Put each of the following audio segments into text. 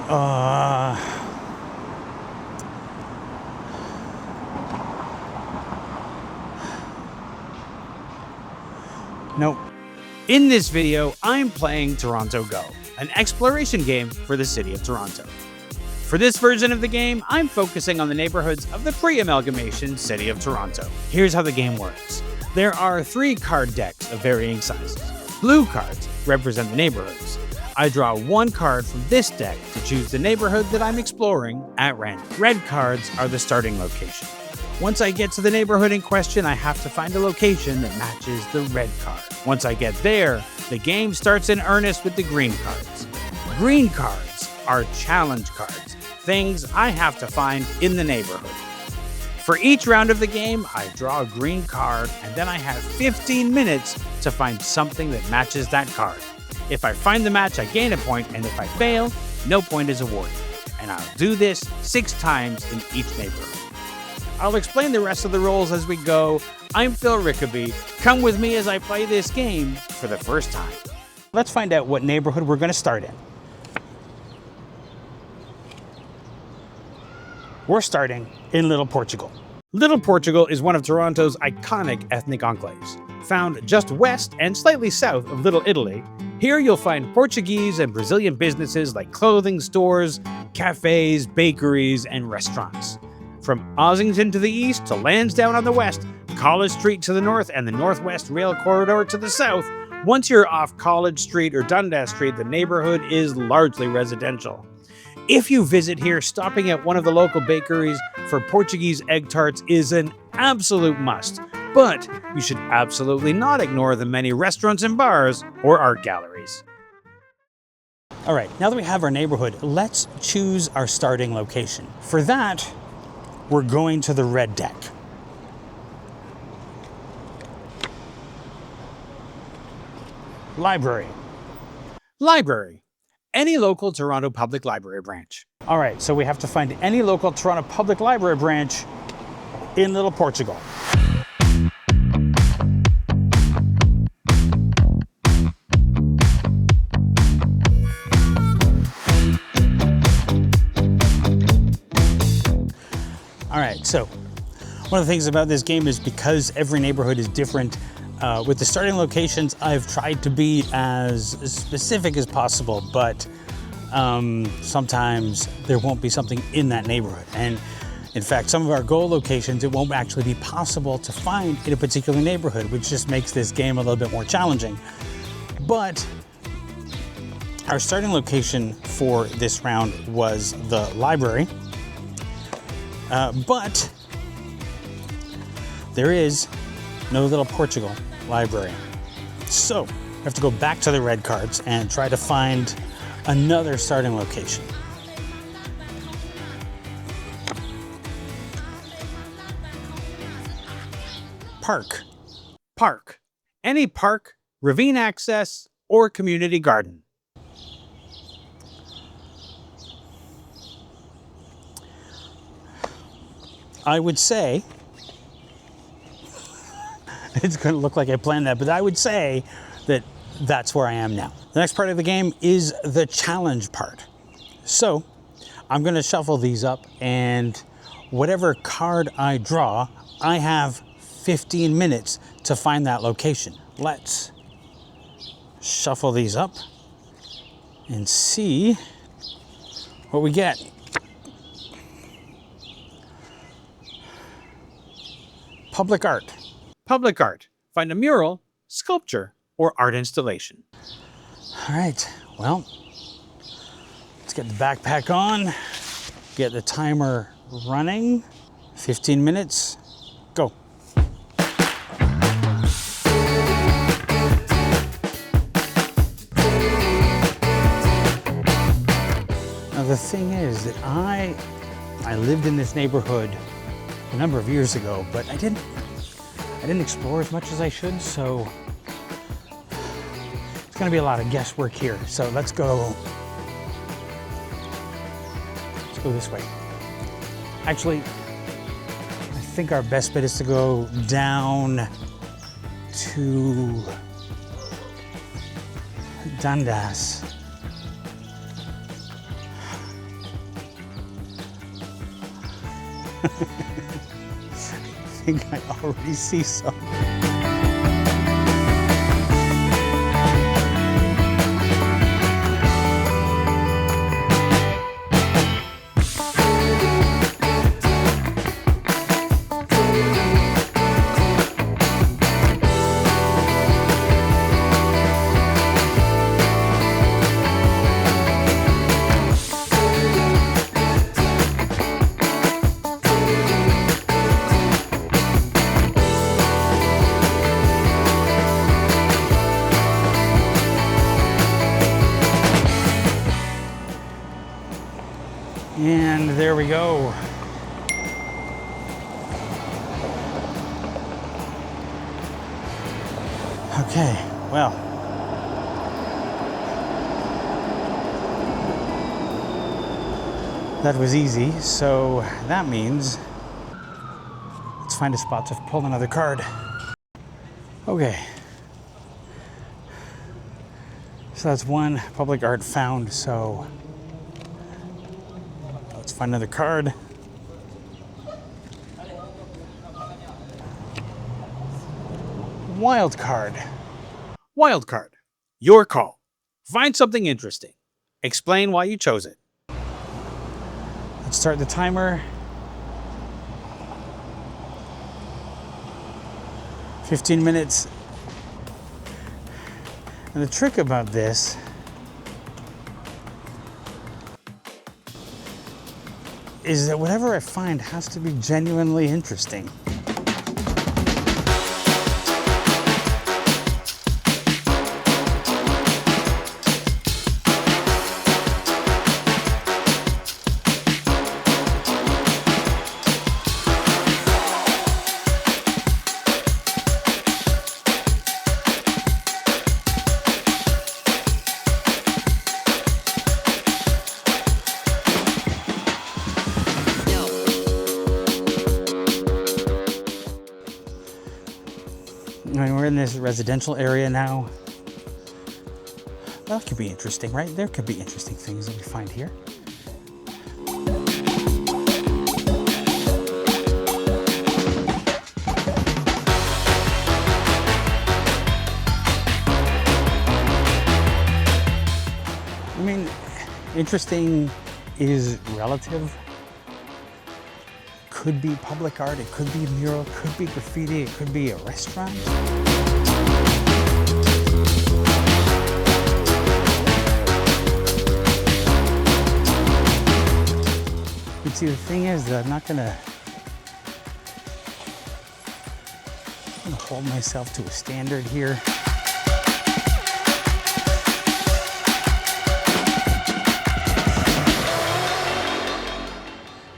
Uh, nope. In this video, I'm playing Toronto Go, an exploration game for the city of Toronto. For this version of the game, I'm focusing on the neighborhoods of the pre-amalgamation city of Toronto. Here's how the game works. There are 3 card decks of varying sizes. Blue cards represent the neighborhoods. I draw 1 card from this deck to choose the neighborhood that I'm exploring at random. Red cards are the starting location. Once I get to the neighborhood in question, I have to find a location that matches the red card. Once I get there, the game starts in earnest with the green cards. Green cards are challenge cards, things I have to find in the neighborhood. For each round of the game, I draw a green card, and then I have 15 minutes to find something that matches that card. If I find the match, I gain a point, and if I fail, no point is awarded. And I'll do this 6 times in each neighborhood. I'll explain the rest of the roles as we go. I'm Phil Rickaby. Come with me as I play this game for the first time. Let's find out what neighborhood we're going to start in. We're starting in Little Portugal. Little Portugal is one of Toronto's iconic ethnic enclaves. Found just west and slightly south of Little Italy, here you'll find Portuguese and Brazilian businesses like clothing stores, cafes, bakeries, and restaurants. From Ossington to the east to Lansdowne on the west, College Street to the north, and the Northwest Rail Corridor to the south, once you're off College Street or Dundas Street, the neighborhood is largely residential. If you visit here, stopping at one of the local bakeries for Portuguese egg tarts is an absolute must. But you should absolutely not ignore the many restaurants and bars or art galleries. All right, now that we have our neighborhood, let's choose our starting location. For that, we're going to the red deck. Library. Library. Any local Toronto Public Library branch. All right, so we have to find any local Toronto Public Library branch in Little Portugal. All right, so one of the things about this game is because every neighborhood is different, with the starting locations, I've tried to be as specific as possible, but sometimes there won't be something in that neighborhood. And in fact, some of our goal locations, it won't actually be possible to find in a particular neighborhood, which just makes this game a little bit more challenging. But our starting location for this round was the library. But there is no Little Portugal library. So I have to go back to the red cards and try to find another starting location. Park. Park. Any park, ravine access, or community garden. I would say, it's going to look like I planned that, but I would say that that's where I am now. The next part of the game is the challenge part. So I'm going to shuffle these up, and whatever card I draw, I have 15 minutes to find that location. Let's shuffle these up and see what we get. Public art. Public art. Find a mural, sculpture, or art installation. All right, well, let's get the backpack on, get the timer running. 15 minutes, go. Now the thing is that I lived in this neighborhood a number of years ago, but I didn't explore as much as I should, so it's gonna be a lot of guesswork here. So let's go this way. Actually, I think our best bet is to go down to Dundas. I think I already see some. And there we go. Okay, well. That was easy, so that means let's find a spot to pull another card. Okay. So that's one public art found, so let's find another card. Wild card. Wild card. Your call. Find something interesting. Explain why you chose it. Let's start the timer. 15 minutes. And the trick about this is that whatever I find has to be genuinely interesting. I mean, we're in this residential area now. That could be interesting, right? There could be interesting things that we find here. I mean, interesting is relative. Could be public art, it could be a mural, it could be graffiti, it could be a restaurant. But see, the thing is that I'm not gonna hold myself to a standard here.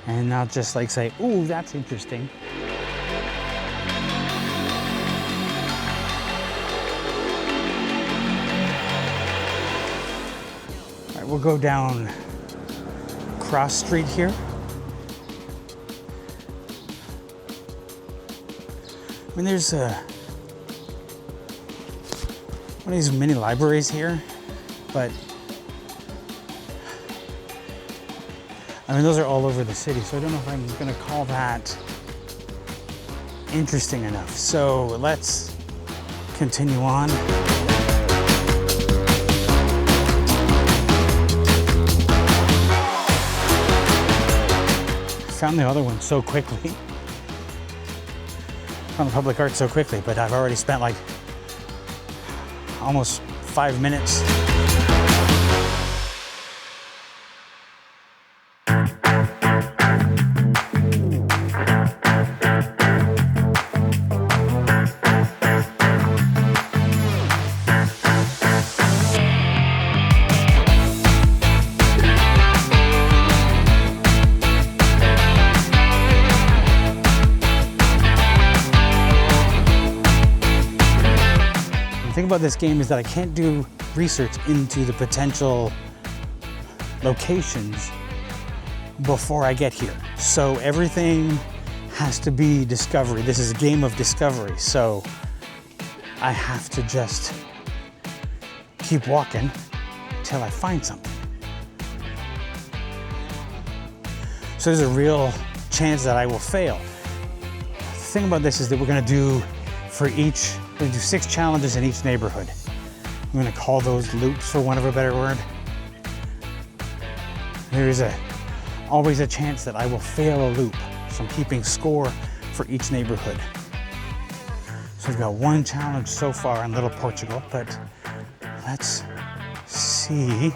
And not just like say, ooh, that's interesting. All right, we'll go down Cross Street here. I mean, there's one of these mini libraries here, but I mean, those are all over the city, so I don't know if I'm gonna call that interesting enough. So let's continue on. Found the other one so quickly. Found the public art so quickly, but I've already spent like almost 5 minutes. The thing about this game is that I can't do research into the potential locations before I get here. So everything has to be discovery. This is a game of discovery. So I have to just keep walking until I find something. So there's a real chance that I will fail. The thing about this is that we're gonna do 6 challenges in each neighborhood. I'm gonna call those loops, for want of a better word. There is always a chance that I will fail a loop, so I'm keeping score for each neighborhood. So we've got 1 challenge so far in Little Portugal, but let's see.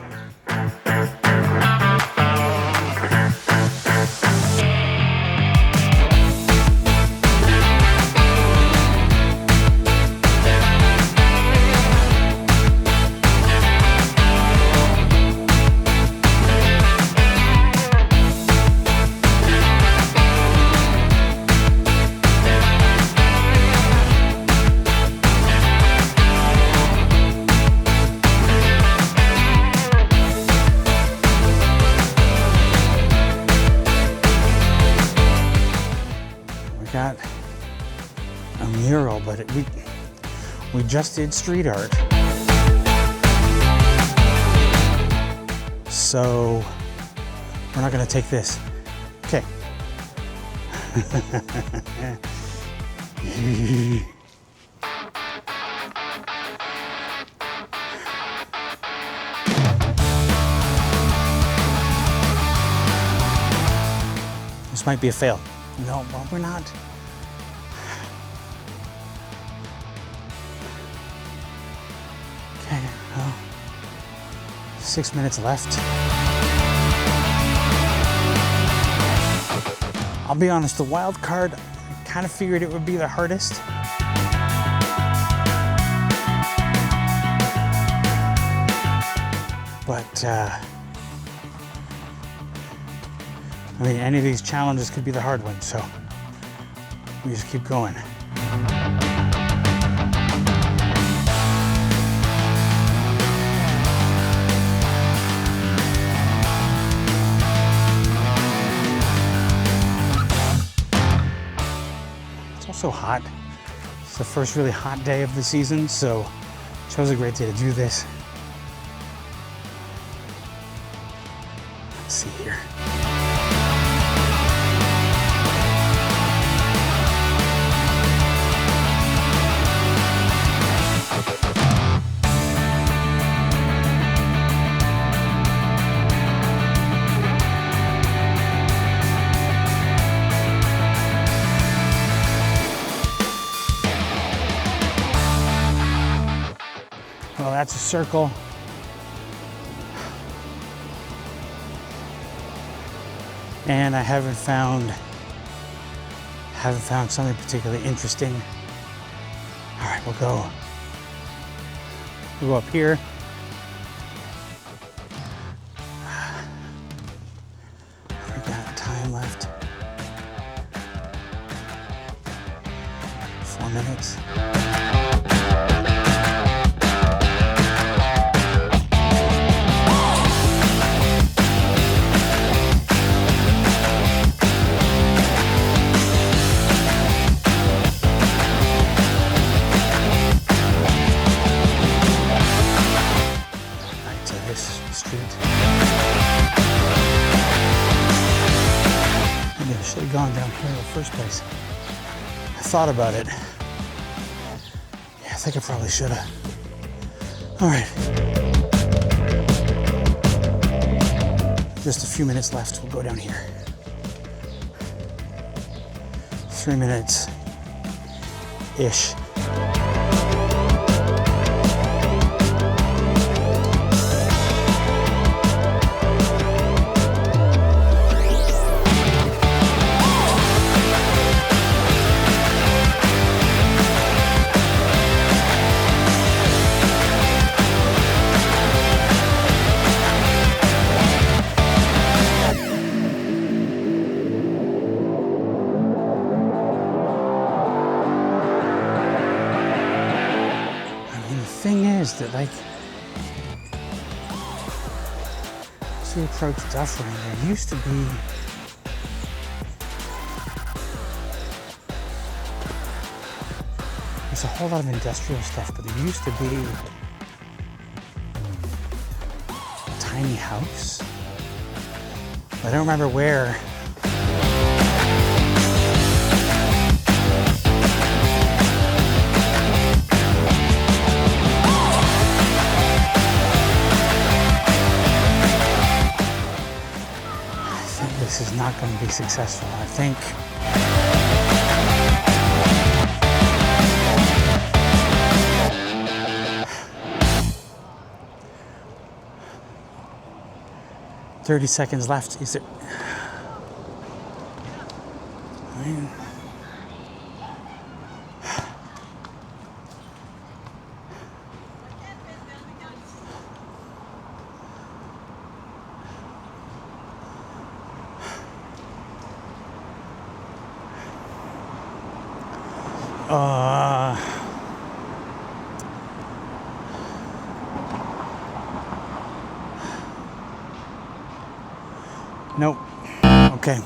Got a mural, but we just did street art. So we're not gonna take this. Okay. This might be a fail. No, well, we're not. Okay, well, 6 minutes left. I'll be honest, the wild card, I kind of figured it would be the hardest. But, I mean, any of these challenges could be the hard one, so we just keep going. It's also hot. It's the first really hot day of the season, so I chose a great day to do this. Let's see here. Well, that's a circle. And I haven't found something particularly interesting. All right, we'll go up here. We got time left. 4 minutes. Maybe I should have gone down here in the first place. I thought about it. Yeah, I think I probably should have. All right. Just a few minutes left. We'll go down here. 3 minutes-ish. Thing is that, like, as we approach Dufferin, there used to be there's a whole lot of industrial stuff, but there used to be a tiny house. I don't remember where. this is not going to be successful. I think 30 seconds left. Is it? I mean, nope. Okay.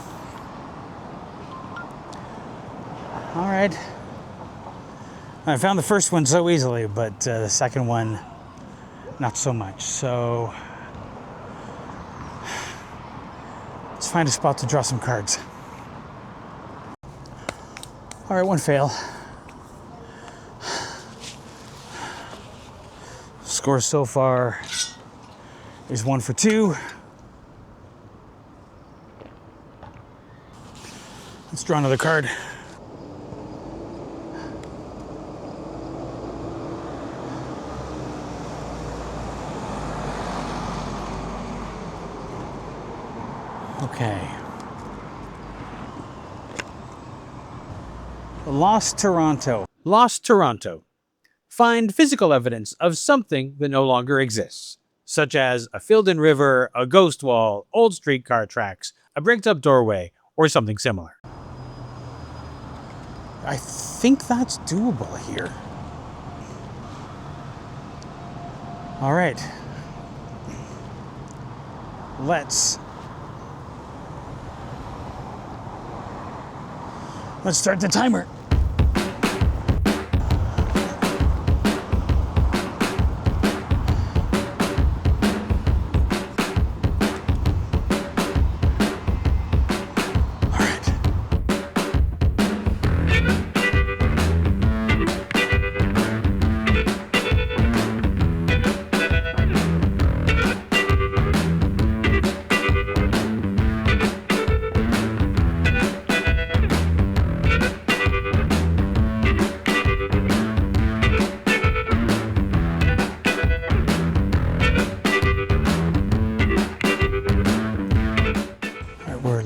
All right. I found the first one so easily, but the second one, not so much. So let's find a spot to draw some cards. All right, one fail. Score so far is 1 for 2. Let's draw another card. Okay. Lost Toronto. Lost Toronto. Find physical evidence of something that no longer exists, such as a filled-in river, a ghost wall, old streetcar tracks, a bricked-up doorway, or something similar. I think that's doable here. All right. Let's start the timer.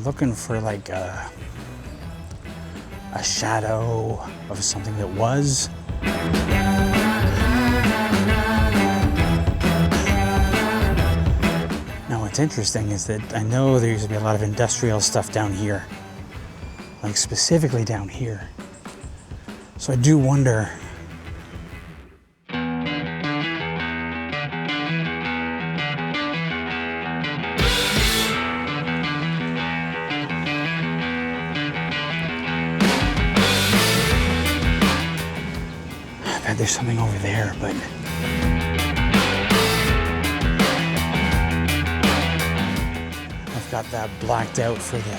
Looking for like a shadow of something that was. Now what's interesting is that I know there used to be a lot of industrial stuff down here, like specifically down here. So I do wonder. There's something over there, but I've got that blacked out for the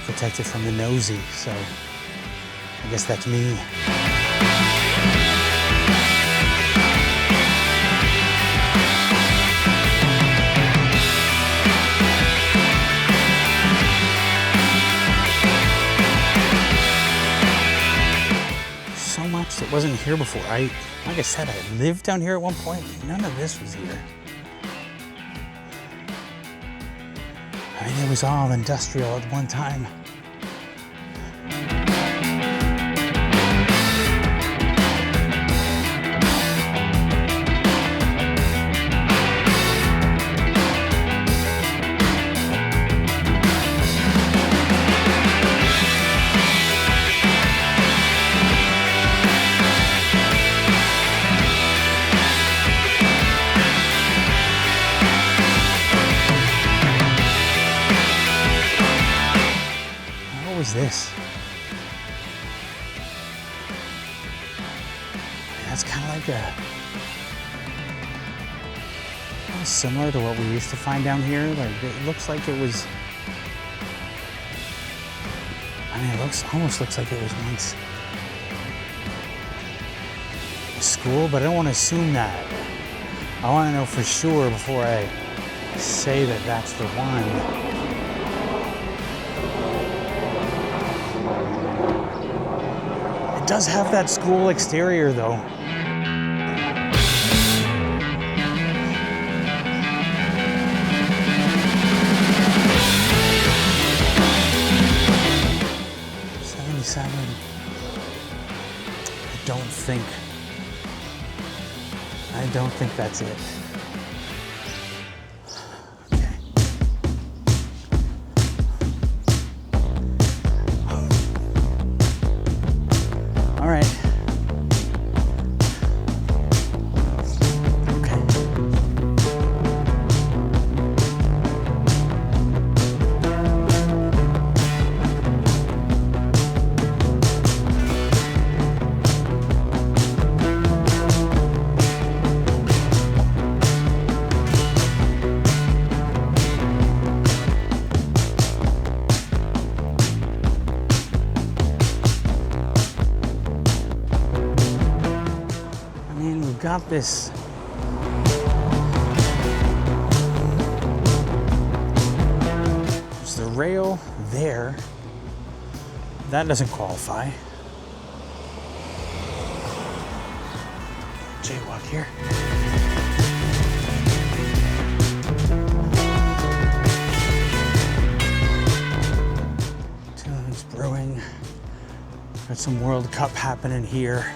protected from the nosy, so I guess that's me. That wasn't here before. Like I said, I lived down here at one point. None of this was here. I mean, it was all industrial at one time. This. That's kind of like similar to what we used to find down here. Like it looks like it was. I mean, it almost looks like it was once a school, but I don't want to assume that. I want to know for sure before I say that that's the one. does have that school exterior though. I don't think that's it. Okay. All right. Got this. There's the rail there. That doesn't qualify. Jaywalk here. Tunes Brewing. Got some World Cup happening here.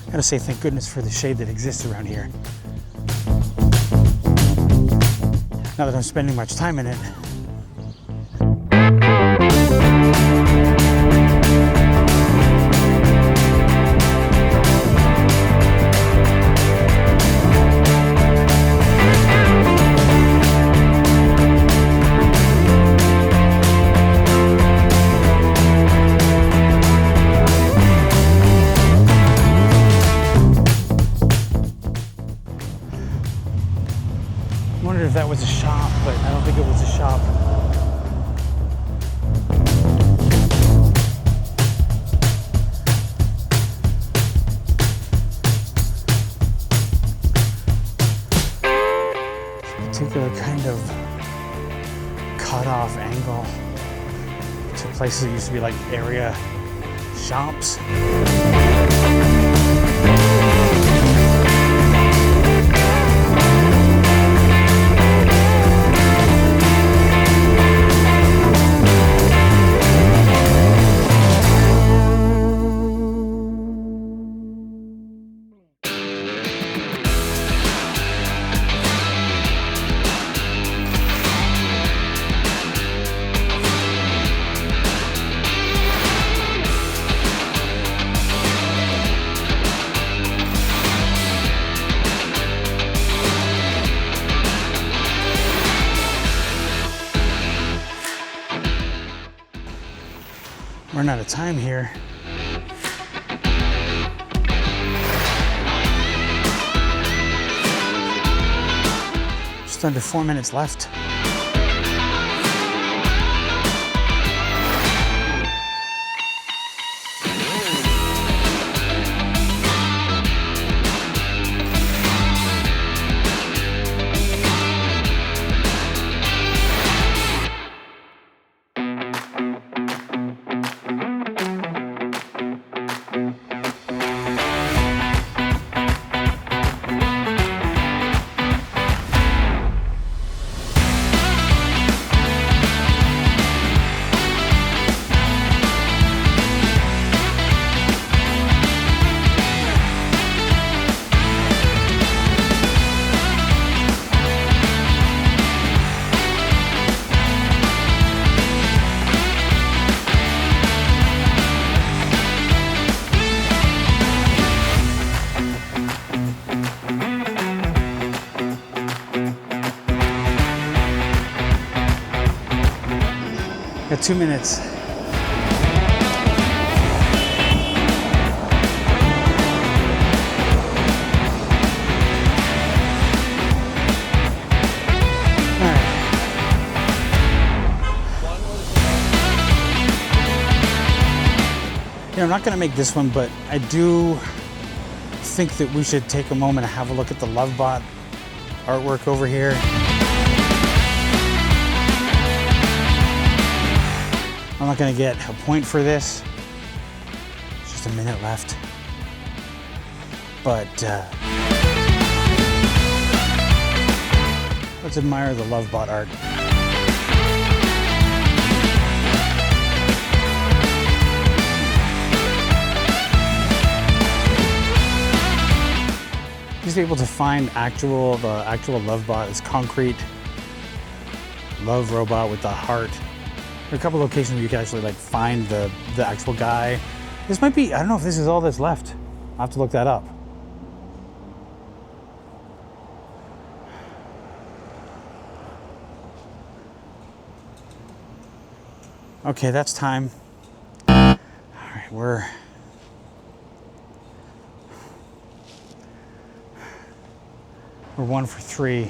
I gotta say thank goodness for the shade that exists around here. Now that I'm spending much time in it. I wondered if that was a shop, but I don't think it was a shop. This particular kind of cut-off angle to places that used to be like area shops. Run out of time here. Just under 4 minutes left. 2 minutes. I'm not gonna make this one, but I do think that we should take a moment to have a look at the Lovebot artwork over here. I'm not gonna get a point for this. It's just a minute left. But let's admire the Lovebot art. Just able to find the actual Lovebot. It's concrete love robot with the heart. There are a couple locations where you can actually like find the actual guy. This might be, I don't know if this is all that's left. I'll have to look that up. Okay, that's time. All right, we're one for 3.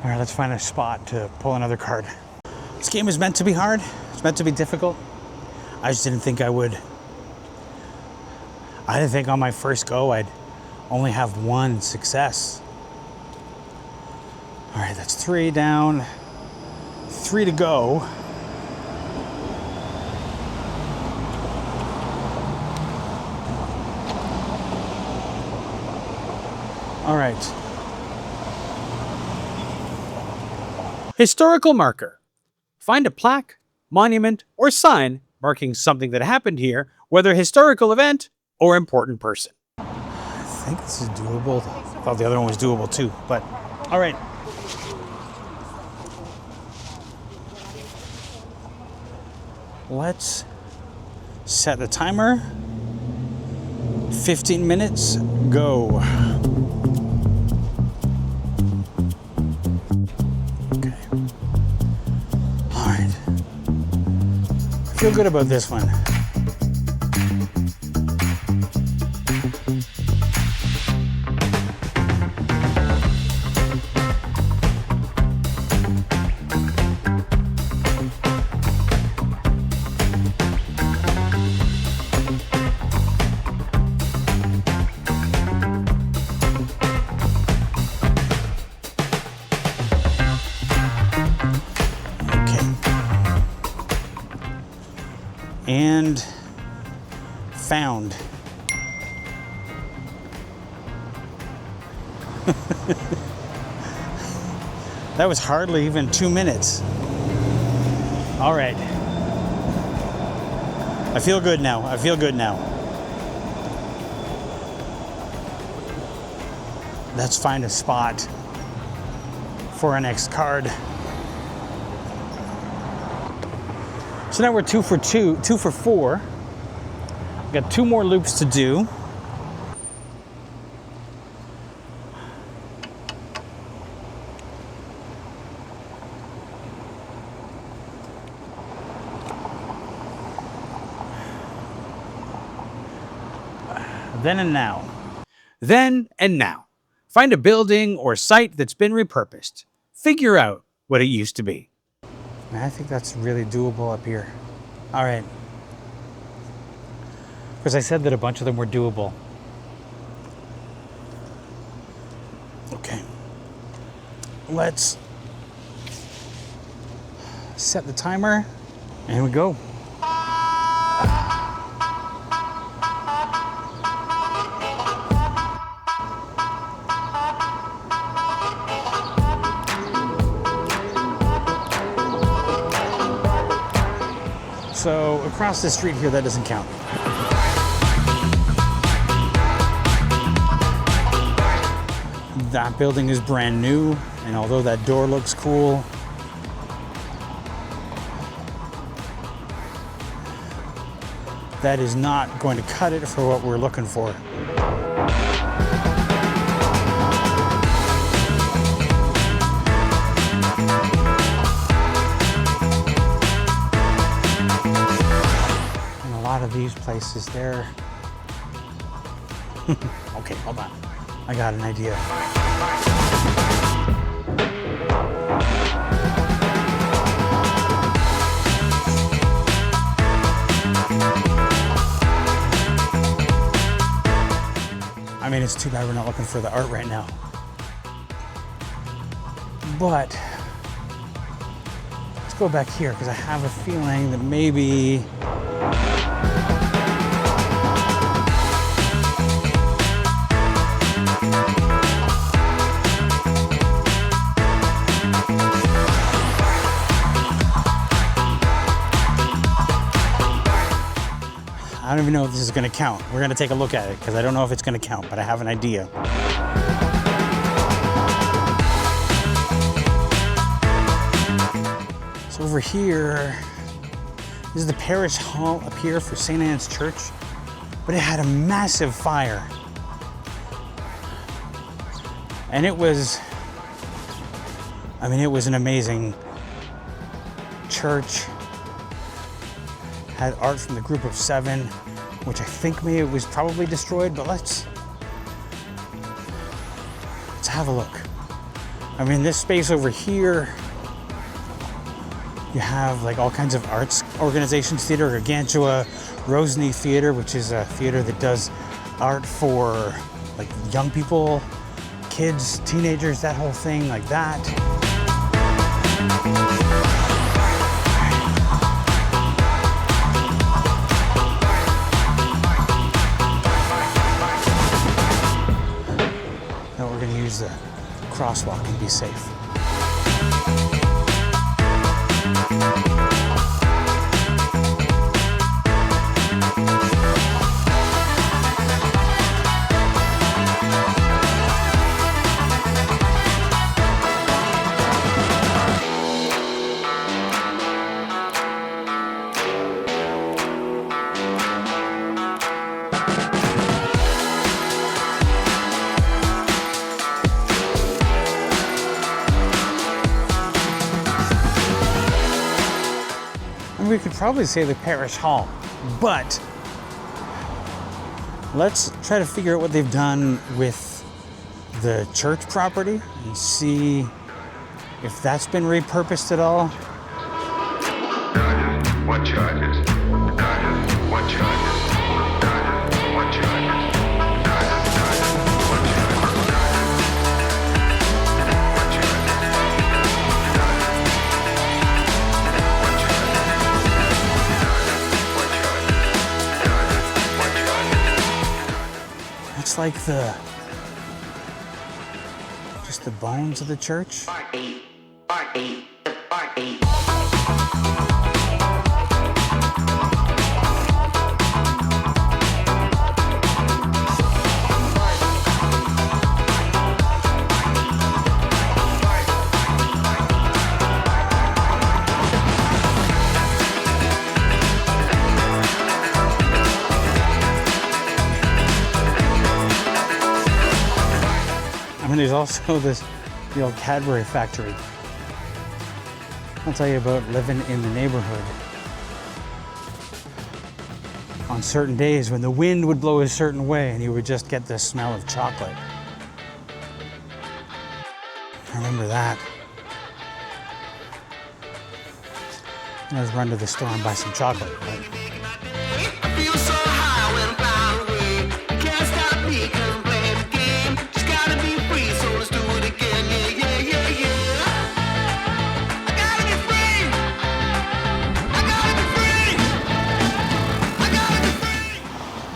All right, let's find a spot to pull another card. This game is meant to be hard. It's meant to be difficult. I just didn't think I would. I didn't think on my first go I'd only have 1 success. All right, that's 3 down, 3 to go. All right. Historical marker. Find a plaque, monument, or sign marking something that happened here, whether historical event or important person. I think this is doable. I thought the other one was doable too, but all right. Let's set the timer. 15 minutes, go. I feel good about this one. And found. That was hardly even 2 minutes. All right. I feel good now. I feel good now. Let's find a spot for our next card. So now we're 2 for 4. Got 2 more loops to do. Then and now. Then and now. Find a building or site that's been repurposed. Figure out what it used to be. I think that's really doable up here. All right. Because I said that a bunch of them were doable. Okay. Let's set the timer. And here we go. So across the street here, that doesn't count. That building is brand new, and although that door looks cool, that is not going to cut it for what we're looking for. lot of these places, they're... Okay, hold on. I got an idea. I mean, it's too bad we're not looking for the art right now. But let's go back here because I have a feeling that maybe I don't even know if this is going to count. We're going to take a look at it because I don't know if it's going to count, but I have an idea. So over here, this is the parish hall up here for St. Anne's Church, but it had a massive fire. And it was, I mean, it was an amazing church. Had art from the group of 7, which I think maybe it was probably destroyed, but let's have a look. I mean, this space over here, you have like all kinds of arts organizations, Theater Gargantua, Rosny Theater, which is a theater that does art for like young people, kids, teenagers, that whole thing like that. Now we're gonna use the crosswalk and be safe. We could probably say the parish hall, but let's try to figure out what they've done with the church property and see if that's been repurposed at all. What charges? What charges? What charges? It's like just the bones of the church. And there's also the old Cadbury factory. I'll tell you about living in the neighborhood. On certain days when the wind would blow a certain way and you would just get the smell of chocolate. I remember that. And I was run to the store and buy some chocolate. But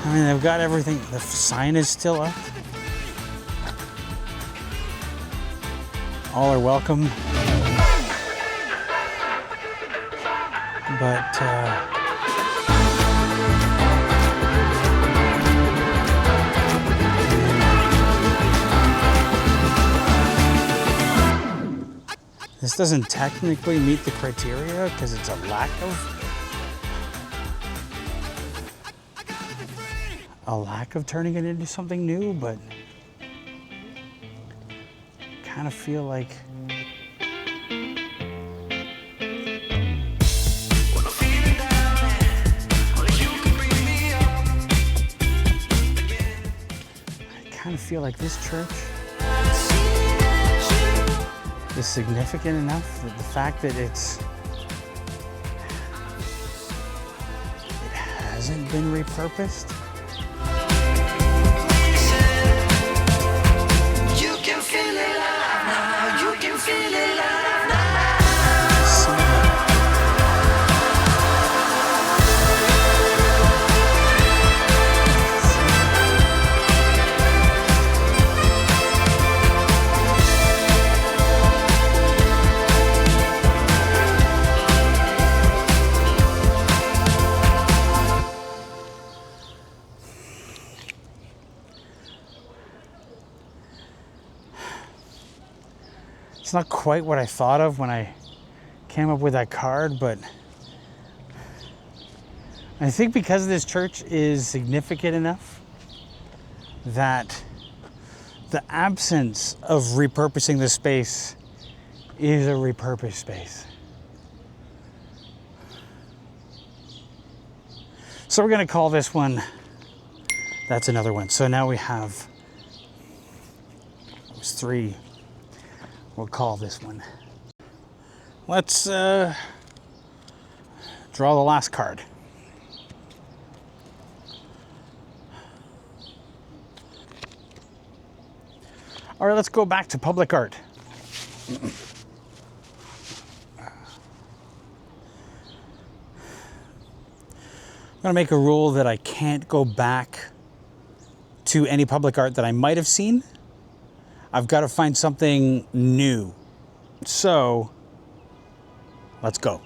I mean, they've got everything. The sign is still up. All are welcome. But this doesn't technically meet the criteria because it's a lack of turning it into something new, but kind of feel like feel like this church is significant enough that the fact that it hasn't been repurposed. You can feel it alive now. You can feel it alive now. It's not quite what I thought of when I came up with that card, but I think because this church is significant enough that the absence of repurposing the space is a repurposed space. So we're going to call this one, that's another one. So now we have, it was 3. We'll call this one. Let's draw the last card. All right, let's go back to public art. I'm gonna make a rule that I can't go back to any public art that I might have seen. I've got to find something new. So, let's go.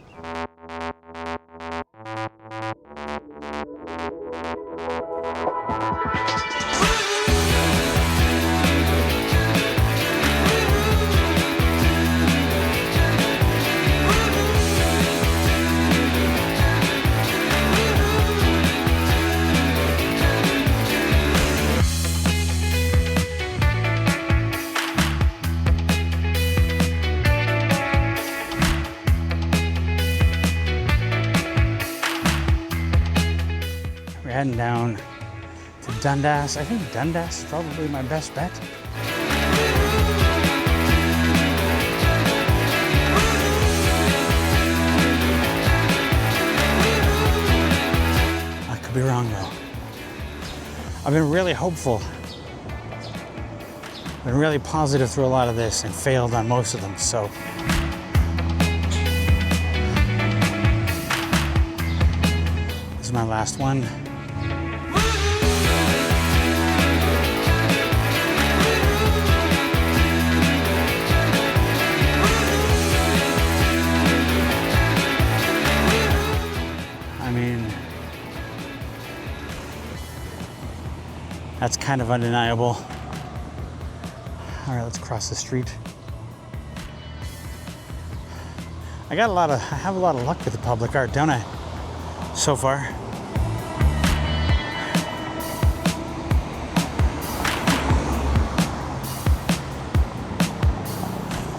Heading down to Dundas. I think Dundas is probably my best bet. I could be wrong though. I've been really hopeful. Been really positive through a lot of this and failed on most of them, so. This is my last one. That's kind of undeniable. All right, let's cross the street. I have a lot of luck with the public art, don't I? So far.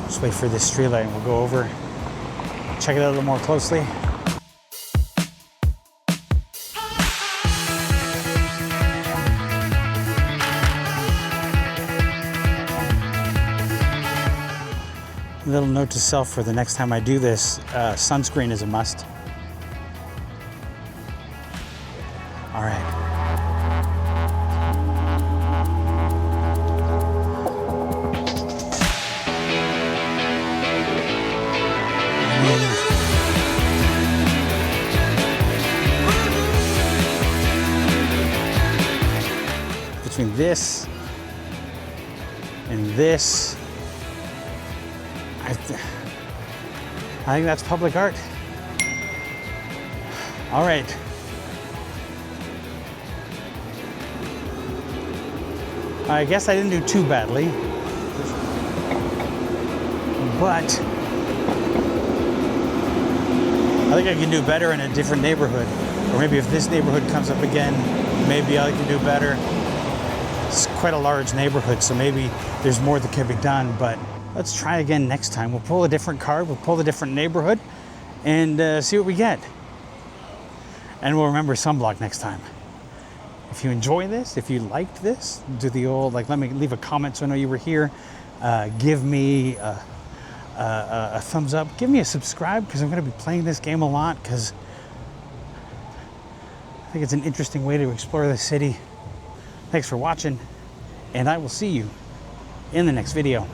Just wait for this street light and we'll go over, check it out a little more closely. Little note to self for the next time I do this, sunscreen is a must. All right. Between this and this, I think that's public art. All right. I guess I didn't do too badly, but I think I can do better in a different neighborhood. Or maybe if this neighborhood comes up again, maybe I can do better. It's quite a large neighborhood, so maybe there's more that can be done, but let's try again next time. We'll pull a different card, we'll pull a different neighborhood, and see what we get. And we'll remember sunblock next time. If you enjoy this, if you liked this, do the old, like, let me leave a comment so I know you were here. Give me a thumbs up. Give me a subscribe, because I'm going to be playing this game a lot, because I think it's an interesting way to explore the city. Thanks for watching, and I will see you in the next video.